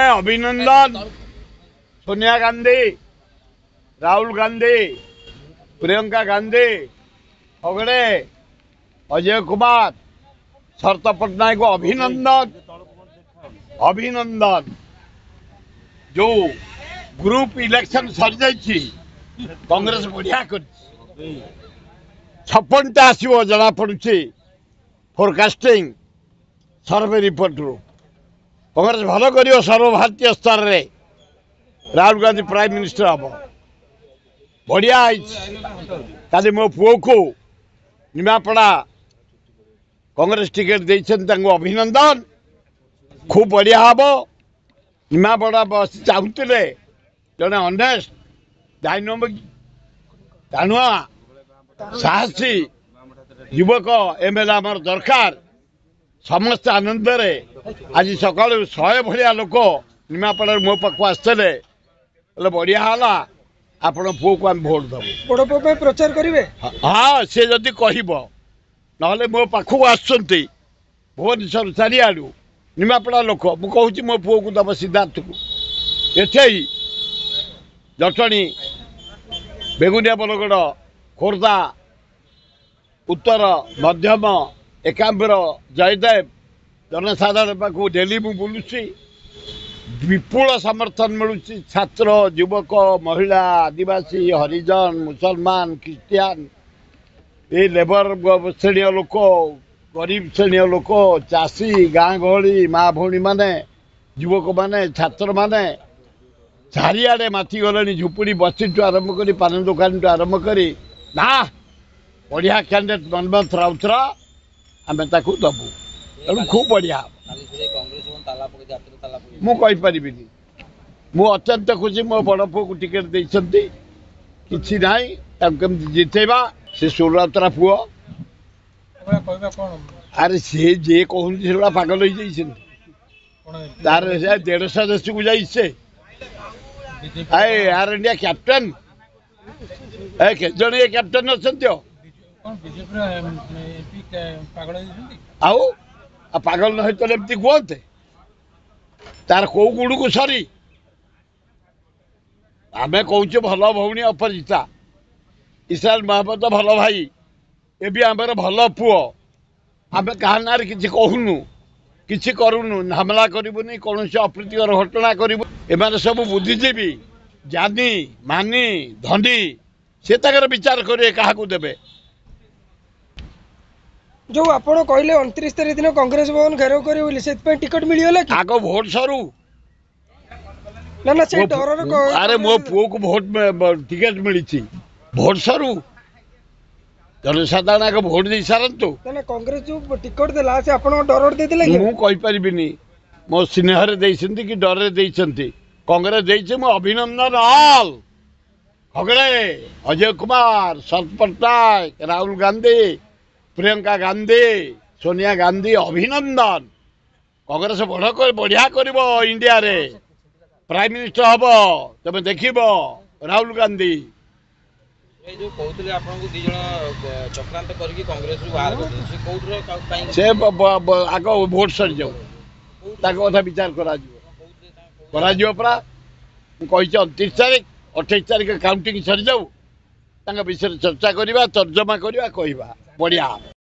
अभिनंदन सोनिया गांधी, राहुल गांधी, प्रियंका गांधी, अगड़े अजय कुमार, शरत पट्टनायक को अभिनंदन अभिनंदन। जो ग्रुप इलेक्शन सर जाइए कांग्रेस बढ़िया कर 56टा आसो जना पड़ुछि फोरकास्टिंग सर्वे रिपोर्ट रू कांग्रेस भल कर सर्वभारतीय स्तर रे राहुल गांधी प्राइम मिनिस्टर हम बढ़िया कल मो पुओ को निमापड़ा कांग्रेस टिकेट देते अभिनंदन खूब बढ़िया हम निमापड़ा बस चाहूले जड़े अनेस्ट डायनामिक टाणुआ साहसी युवक एमएलए आमर दरकार समस्त आनंद रे आज सका 100 भाया लोक निमापड़ा मो पाक आसते बढ़िया है आपण पुओ को आम भोट दबु बड़ पुओ प्रचार करेंगे। हाँ सी जदि कह ना मो पाखक आसुँच भुवनेश्वर चारिआडू निमापड़ा लोक मुझे मो पुओ को दब सिद्धार्थ को एठे जटणी बेगुनिया बरगड़ खोर्धा उत्तर मध्यम एकाम्बर जयदेव जनसाधारण पाक डेली मु बुलूसी विपुल समर्थन मिलूँ छात्र युवक महिला आदिवासी हरिजन मुसलमान क्रिश्चियन ये लेबर श्रेणी लोक गरीब श्रेणी लोक चाषी गाँ गहली माँ भौणी माने युवक माने छात्र माने चारिआडे माथि गले झुपुड़ी बसी आरंभ कर पान दुकान आरंभ कर ना बढ़िया कैंडिडेट मनमोहन राउतर आम दबू तेणु खूब बढ़िया मुझे मु अत्यंत खुशी मो बड़ पुओ को टिकेट देते कि ना जितेबा से सुरतरा पुओ अरे सी जे कहूँ पागल हो तार 150 देश को जाइए यार इंडिया कैप्टन के जन ये कैप्टन अच्छा पागल न होते एमती कहते तार कौ गुड़ को सरी आम कौचे भल भौणी अपरिजिता इस्राएल महापत भल भाई ए भी आमर भल पुओ आम क्या ना कि कहूनु कि करूनु हमला करूनी कौन से अप्रीतिकर घटना करूँ एम सब बुद्धिजीवी ज्ञानी मानी धनी से विचार करेंगे क्या देवे जो आपण कहले 29 तारीख दिन कांग्रेस भवन घेराव करे टिकट मिलगला कि आग भोट सरू ना से डर अरे मो पुओ को भोट टिकट मिली भोट सरू जनसाधारण आगे भोट दे सारतु कांग्रेस जो टिकट देला से आपण डर देते मु कहि परिबिनी मो स्नेहरे देइछंती कि डरे देइछंती कांग्रेस देइछे मो अभिनंदन ऑल खगड़े अजय कुमार शरद पट्टनायक राहुल गांधी प्रियंका गांधी सोनिया गांधी अभिनंदन कांग्रेस बढ़िया कर इंडिया रे प्राइम मिनिस्टर हम तुम देख राहुल गांधी से आग भोट सरी जाऊ कथा विचार करा परा कही 29 तारीख 28 तारीख काउंटिंग सरी जाऊ विषय चर्चा करवा तर्जमा करवा कहवा बढ़िया।